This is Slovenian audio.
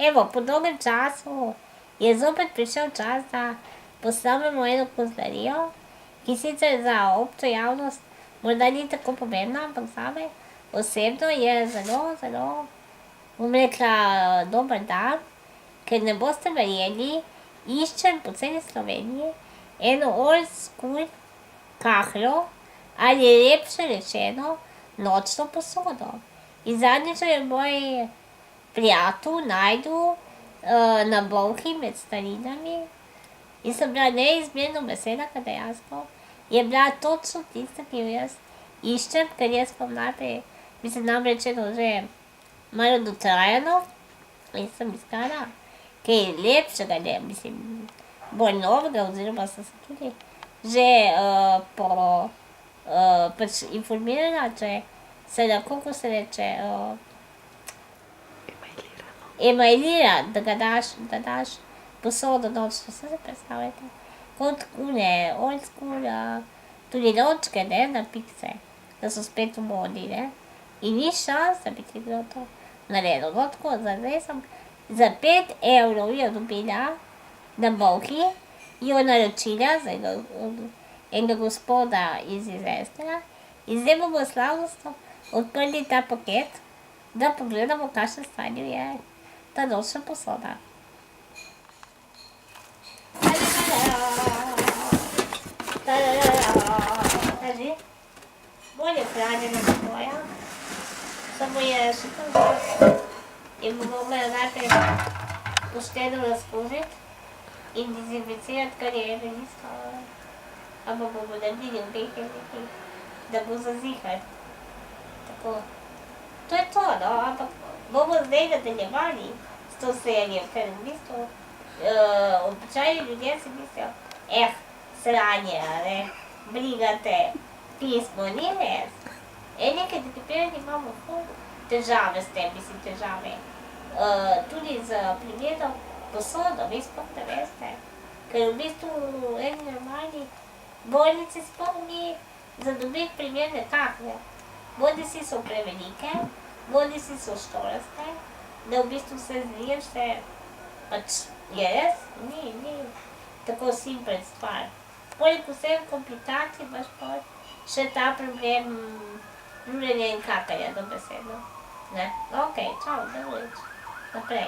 Evo, po dolgem času je zopet prišel čas, da postavimo eno kozlarijo, ki sicer za občo javnost morda ni tako pomembna, ampak zame osebno je zelo, bom rekla, dober dan, ker ne boste verjeli, iščem po celi Sloveniji eno old school kahlo ali lepše rečeno nočno posodo. In zadnjič je moj prijatelj našel na Bolhi med starinami in sem bila neizmerno vesela, ker dejansko je bila točno tista, ki jo jaz iščem, ker jaz imam najprej, mislim, namreč eno že malo dotrajano in sem iskala kaj lepšega, ne, mislim, bolj novega, oziroma sem se tudi že pač informirala, če se lahko, ko se reče, emajlira, da daš posodo nočno, se predstavljate, kot une old school, tudi lončke, ne, na pikce, da so spet v modi, ne, in ni šans, da bi ti bilo to narejeno. No, tako, zdaj sem za 5 evrov jo dobila na Bolhi, jo naročila za enega gospoda iz Izvestega in zdaj bomo slavnostno odprli ta paket, da pogledamo, v kakšnem stanju je ta nočna posoda. Kaži, bolje hranjena kot moja, samo je še tam zelo in bomo imeli najprej pošteno razkužiti in dezinficirati, kar je veliko, ampak bomo naredili v nekaj, da bo zazihati. Tako, to je to, no, ampak bomo zdaj nadaljevali s to serijo, ker v bistvu običajni ljudje si mislijo, sranje, a ne, brigate, pismo, ni res. Nekaj dekapirani imamo ful težave s tem, mislim težave, tudi z primerom posodo, vi sploh ne veste, ker v bistvu eni normalni bolnici sploh ni za dobiti primerne kahle. Bodisi so prevelike, bodisi so štoraste, da v bistvu se zliješ, se pač je res, ni tako simpel stvar. Poleg vseh komplikacij imaš pa še ta problem luljenja in kakanja dobesedno. Ne? Okej, čau, naprej.